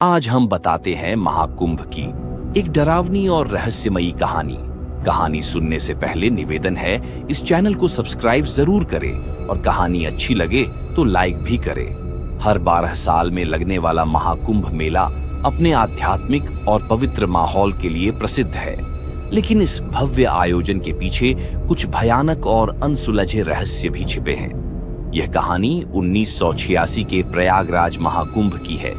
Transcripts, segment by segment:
आज हम बताते हैं महाकुंभ की एक डरावनी और रहस्यमयी कहानी। कहानी सुनने से पहले निवेदन है, इस चैनल को सब्सक्राइब जरूर करें और कहानी अच्छी लगे तो लाइक भी करें। हर 12 साल में लगने वाला महाकुंभ मेला अपने आध्यात्मिक और पवित्र माहौल के लिए प्रसिद्ध है, लेकिन इस भव्य आयोजन के पीछे कुछ भयानक और अनसुलझे रहस्य भी छिपे हैं। यह कहानी 1986 के प्रयागराज महाकुंभ की है,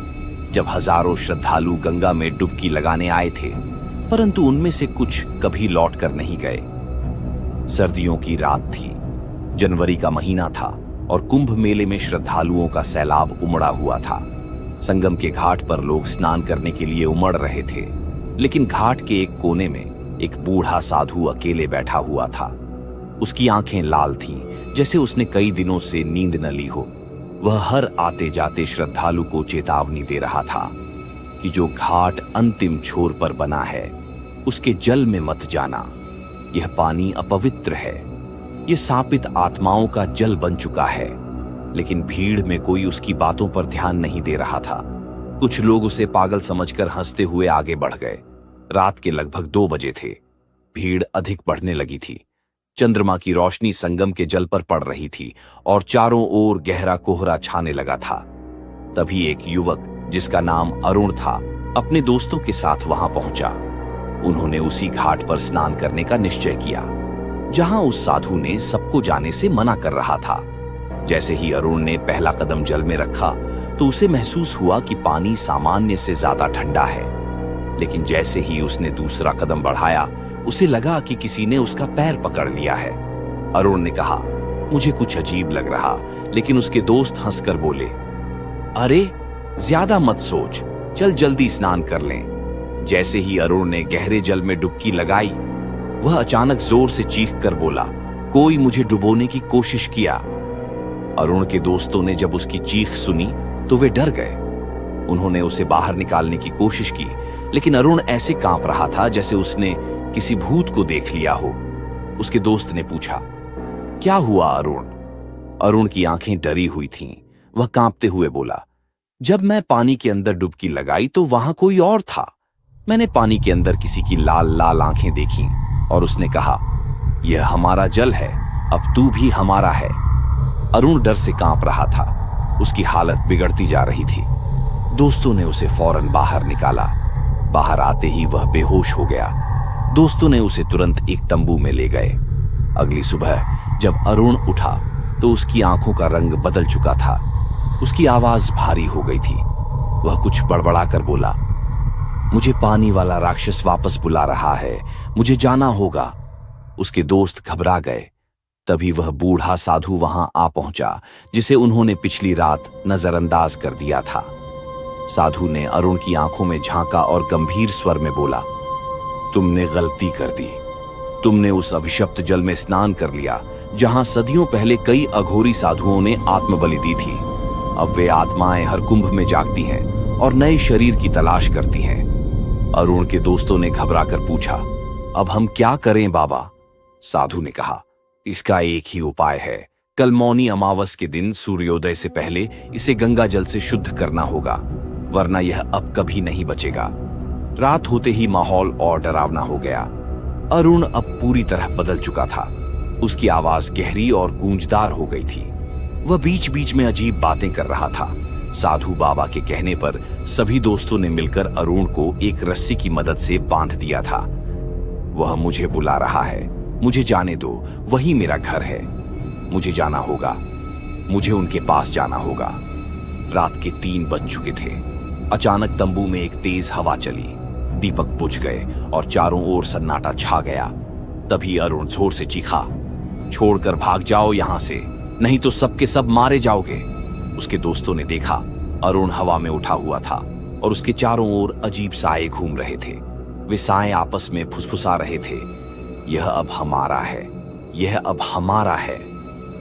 जब हजारों श्रद्धालु गंगा में डुबकी लगाने आए थे, परंतु उनमें से कुछ कभी लौट कर नहीं गए। सर्दियों की रात थी, जनवरी का महीना था और कुंभ मेले में श्रद्धालुओं का सैलाब उमड़ा हुआ था। संगम के घाट पर लोग स्नान करने के लिए उमड़ रहे थे, लेकिन घाट के एक कोने में एक बूढ़ा साधु अकेले बैठा हुआ था। उसकी आंखें लाल थीं, जैसे उसने कई दिनों से नींद न ली हो। वह हर आते जाते श्रद्धालु को चेतावनी दे रहा था कि जो घाट अंतिम छोर पर बना है, उसके जल में मत जाना। यह पानी अपवित्र है, यह शापित आत्माओं का जल बन चुका है। लेकिन भीड़ में कोई उसकी बातों पर ध्यान नहीं दे रहा था। कुछ लोग उसे पागल समझकर हंसते हुए आगे बढ़ गए। रात के लगभग 2 बजे थे। भीड़ अधिक बढ़ने लगी थी। चंद्रमा की रोशनी संगम के जल पर पड़ रही थी और चारों ओर गहरा कोहरा छाने लगा था। तभी एक युवक, जिसका नाम अरुण था, अपने दोस्तों के साथ वहां पहुंचा। उन्होंने उसी घाट पर स्नान करने का निश्चय किया, जहां उस साधु ने सबको जाने से मना कर रहा था। जैसे ही अरुण ने पहला कदम जल में रखा, तो उसे महसूस हुआ कि पानी सामान्य से ज्यादा ठंडा है। लेकिन जैसे ही उसने दूसरा कदम बढ़ाया, उसे लगा कि किसी ने उसका पैर पकड़ लिया है। अरुण ने कहा, मुझे कुछ अजीब लग रहा, लेकिन उसके दोस्त हंसकर बोले, अरे ज्यादा मत सोच, चल जल्दी स्नान कर लें। जैसे ही अरुण ने गहरे जल में डुबकी लगाई, वह अचानक जोर से चीख कर बोला, कोई मुझे डुबोने की कोशिश किया। अरुण के दोस्तों ने जब उसकी चीख सुनी तो वे डर गए। उन्होंने उसे बाहर निकालने की कोशिश की, लेकिन अरुण ऐसे कांप रहा था जैसे उसने किसी भूत को देख लिया हो। उसके दोस्त ने पूछा, क्या हुआ अरुण? अरुण की आंखें डरी हुई थीं। वह कांपते हुए बोला, जब मैं पानी के अंदर डुबकी लगाई तो वहां कोई और था। मैंने पानी के अंदर किसी की लाल लाल आंखें देखी और उसने कहा, यह हमारा जल है, अब तू भी हमारा है। अरुण डर से कांप रहा था। उसकी हालत बिगड़ती जा रही थी। दोस्तों ने उसे फौरन बाहर निकाला। बाहर आते ही वह बेहोश हो गया। दोस्तों ने उसे तुरंत एक तंबू में ले गए। अगली सुबह जब अरुण उठा तो उसकी आंखों का रंग बदल चुका था। उसकी आवाज भारी हो गई थी। वह कुछ बड़बड़ाकर बोला, मुझे पानी वाला राक्षस वापस बुला रहा है, मुझे जाना होगा। उसके दोस्त घबरा गए। तभी वह बूढ़ा साधु वहां आ पहुंचा, जिसे उन्होंने पिछली रात नजरअंदाज कर दिया था। साधु ने अरुण की आंखों में झांका और गंभीर स्वर में बोला, तुमने गलती कर दी। तुमने उस अभिशप्त जल में स्नान कर लिया, जहां सदियों पहले कई अघोरी साधुओं ने आत्मबलि दी थी। अब वे आत्माएं हर कुंभ में जागती हैं और नए शरीर की तलाश करती हैं। अरुण के दोस्तों ने घबराकर पूछा, अब हम क्या करें बाबा? साधु ने कहा, इसका एक ही उपाय है। कल मौनी अमावस के दिन सूर्योदय से पहले इसे गंगा जल से शुद्ध करना होगा, वरना यह अब कभी नहीं बचेगा। रात होते ही माहौल और डरावना हो गया। अरुण अब पूरी तरह बदल चुका था। उसकी आवाज गहरी और गूंजदार हो गई थी। वह बीच बीच में अजीब बातें कर रहा था। साधु बाबा के कहने पर सभी दोस्तों ने मिलकर अरुण को एक रस्सी की मदद से बांध दिया था। वह मुझे बुला रहा है, मुझे जाने दो, वही मेरा घर है। मुझे जाना होगा, मुझे उनके पास जाना होगा। रात के 3 बज चुके थे। अचानक तंबू में एक तेज हवा चली। दीपक बुझ गए और चारों ओर सन्नाटा छा गया। तभी अरुण जोर से चीखा, छोड़कर भाग जाओ यहां से, नहीं तो सबके सब मारे जाओगे। उसके दोस्तों ने देखा, अरुण हवा में उठा हुआ था और उसके चारों ओर अजीब साए घूम रहे थे। वे साए आपस में फुसफुसा रहे थे, यह अब हमारा है, यह अब हमारा है।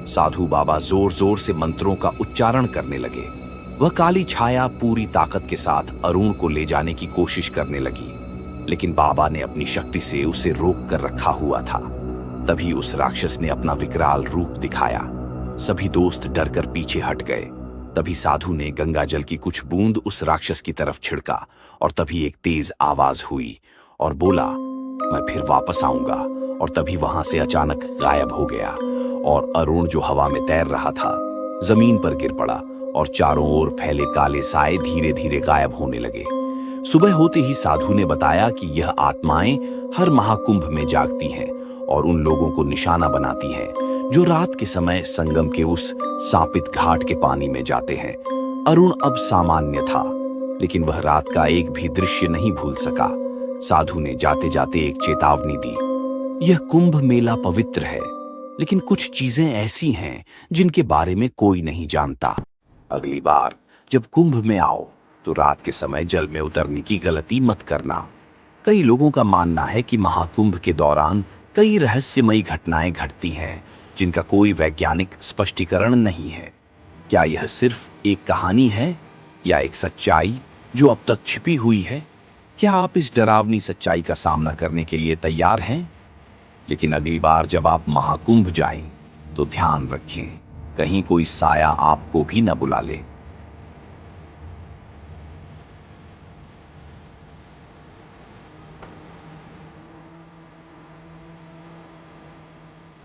साधु बाबा जोर जोर से मंत्रों का उच्चारण करने लगे। वह काली छाया पूरी ताकत के साथ अरुण को ले जाने की कोशिश करने लगी, लेकिन बाबा ने अपनी शक्ति से उसे रोक कर रखा हुआ था। तभी उस राक्षस ने अपना विकराल रूप दिखाया। सभी दोस्त डरकर पीछे हट गए। तभी साधु ने गंगा जल की कुछ बूंद उस राक्षस की तरफ छिड़का और तभी एक तेज आवाज हुई और बोला, मैं फिर वापस आऊंगा। और तभी वहां से अचानक गायब हो गया और अरुण जो हवा में तैर रहा था जमीन पर गिर पड़ा और चारों ओर फैले काले साए धीरे धीरे गायब होने लगे। सुबह होते ही साधु ने बताया कि यह आत्माएं हर महाकुंभ में जागती हैं और उन लोगों को निशाना बनाती हैं जो रात के समय संगम के उस सांपित घाट के पानी में जाते हैं। अरुण अब सामान्य था, लेकिन वह रात का एक भी दृश्य नहीं भूल सका। साधु ने जाते जाते एक चेतावनी दी, यह कुंभ मेला पवित्र है, लेकिन कुछ चीजें ऐसी हैं जिनके बारे में कोई नहीं जानता। अगली बार जब कुंभ में आओ तो रात के समय जल में उतरने की गलती मत करना। कई लोगों का मानना है कि महाकुंभ के दौरान कई रहस्यमयी घटनाएं घटती हैं जिनका कोई वैज्ञानिक स्पष्टीकरण नहीं है। क्या यह सिर्फ एक कहानी है या एक सच्चाई जो अब तक छिपी हुई है? क्या आप इस डरावनी सच्चाई का सामना करने के लिए तैयार हैं? लेकिन अगली बार जब आप महाकुंभ जाएं तो ध्यान रखें, कहीं कोई साया आपको भी न बुला ले।